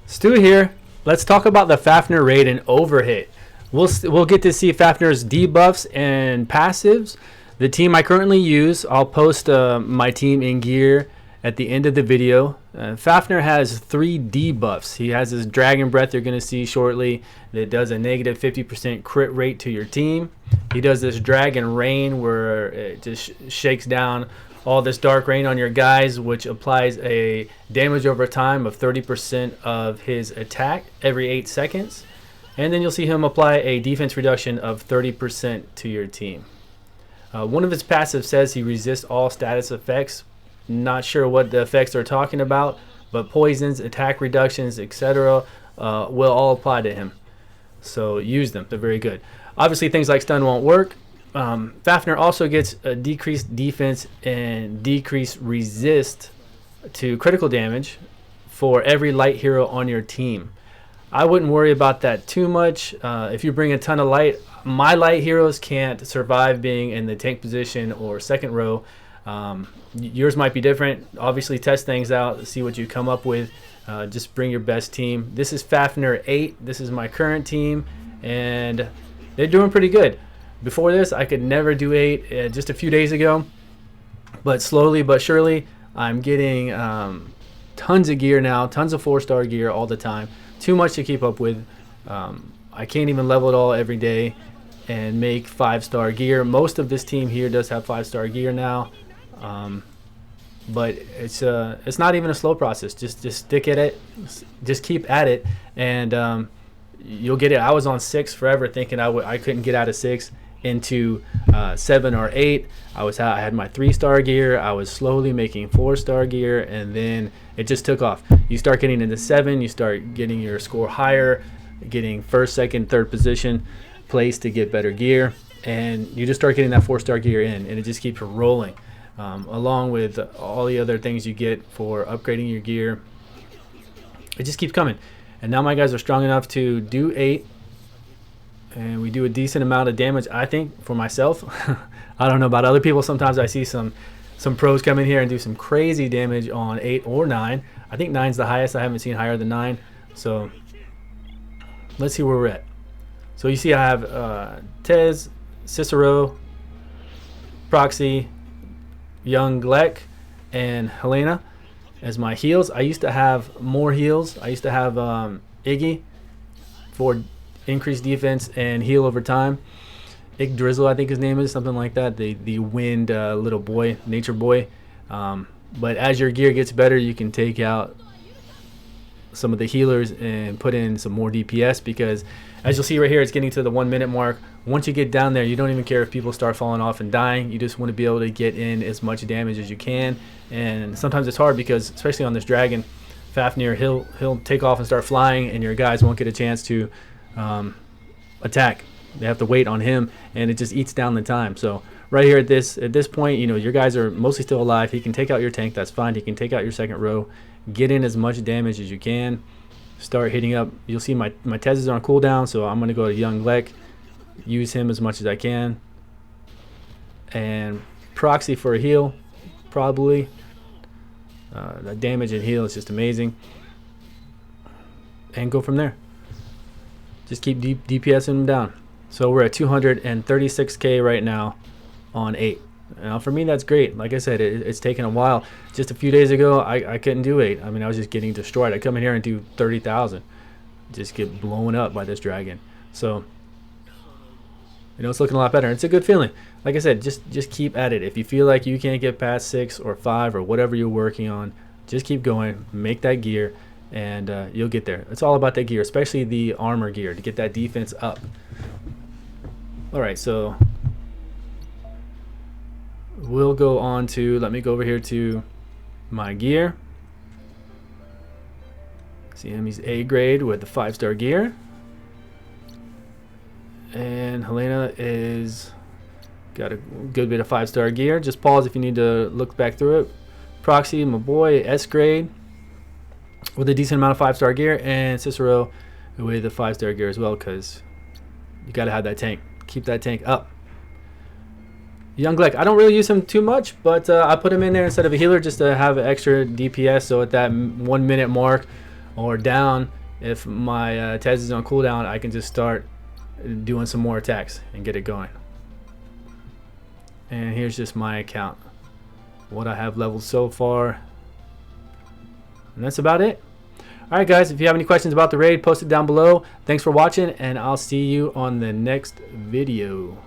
Stu here. Let's talk about the Fafnir raid and Overhit. We'll get to see Fafnir's debuffs and passives. The team I currently use, I'll post my team in gear at the end of the video. Fafnir has 3 debuffs. He has his Dragon Breath you're going to see shortly that does a negative 50% crit rate to your team. He does this Dragon Rain where it just shakes down all this dark rain on your guys, which applies a damage over time of 30% of his attack every 8 seconds. And then you'll see him apply a defense reduction of 30% to your team. One of his passives says he resists all status effects. Not sure what the effects are talking about, but poisons, attack reductions, etc. Will all apply to him. So use them. They're very good. Obviously, things like stun won't work. Fafnir also gets a decreased defense and decreased resist to critical damage for every light hero on your team. I wouldn't worry about that too much. If you bring a ton of light, my light heroes can't survive being in the tank position or second row. Yours might be different. Obviously, test things out, see what you come up with. Just bring your best team. This is Fafnir 8. This is my current team, and they're doing pretty good. Before this, I could never do 8 just a few days ago, but slowly but surely, I'm getting tons of gear now, tons of 4-star gear all the time. Too much to keep up with. I can't even level it all every day and make 5-star gear. Most of this team here does have 5-star gear now, but it's not even a slow process. Just stick at it, just keep at it, and you'll get it. I was on 6 forever, thinking I couldn't get out of 6 into 7 or 8. I had my 3-star gear. I was slowly making 4-star gear, and then it just took off. You start getting into 7, you start getting your score higher, getting 1st, 2nd, 3rd position place to get better gear, and you just start getting that 4-star gear in, and it just keeps rolling, along with all the other things you get for upgrading your gear. It just keeps coming, and now my guys are strong enough to do 8, and we do a decent amount of damage, I think, for myself. I don't know about other people. Sometimes I see some pros come in here and do some crazy damage on 8 or 9. I think 9's the highest. I haven't seen higher than 9. So let's see where we're at. So you see I have Tez, Cicero, Proxy, Young Glek, and Helena as my heals. I used to have more heals. I used to have Iggy for increased defense and heal over time. Ig Drizzle, I think his name is, something like that. The wind little boy, nature boy. But as your gear gets better, you can take out some of the healers and put in some more DPS, because as you'll see right here, it's getting to the 1 minute mark. Once you get down there, you don't even care if people start falling off and dying. You just want to be able to get in as much damage as you can. And sometimes it's hard because, especially on this dragon, Fafnir, he'll take off and start flying, and your guys won't get a chance to attack. They have to wait on him, and it just eats down the time. So right here at this point, you know, your guys are mostly still alive. He can take out your tank, that's fine. He can take out your second row. Get in as much damage as you can. Start hitting up. You'll see my Tez is on cooldown, so I'm going to go to Young Glek, use him as much as I can, and Proxy for a heal, probably. The damage and heal is just amazing, and go from there. Just keep DPSing them down. So we're at 236k right now on 8. Now for me, that's great. Like I said, it's taken a while. Just a few days ago, I couldn't do 8. I mean, I was just getting destroyed. I come in here and do 30,000. Just get blown up by this dragon. So, you know, it's looking a lot better. It's a good feeling. Like I said, just keep at it. If you feel like you can't get past 6 or 5 or whatever you're working on, just keep going. Make that gear, and you'll get there. It's all about that gear, especially the armor gear, to get that defense up. All right, so we'll go on to, let me go over here to my gear. See him, he's A grade with the 5-star gear. And Helena is got a good bit of 5-star gear. Just pause if you need to look back through it. Proxy, my boy, S grade with a decent amount of 5-star gear. And Cicero with a 5-star gear as well, because you got to have that tank. Keep that tank up. Young Glek, I don't really use him too much, but I put him in there instead of a healer just to have extra DPS. So at that 1 minute mark, or down. If my Tez is on cooldown, I can just start doing some more attacks and get it going. And here's just my account, what I have leveled so far, and that's about it. Alright guys, if you have any questions about the raid, post it down below. Thanks for watching, and I'll see you on the next video.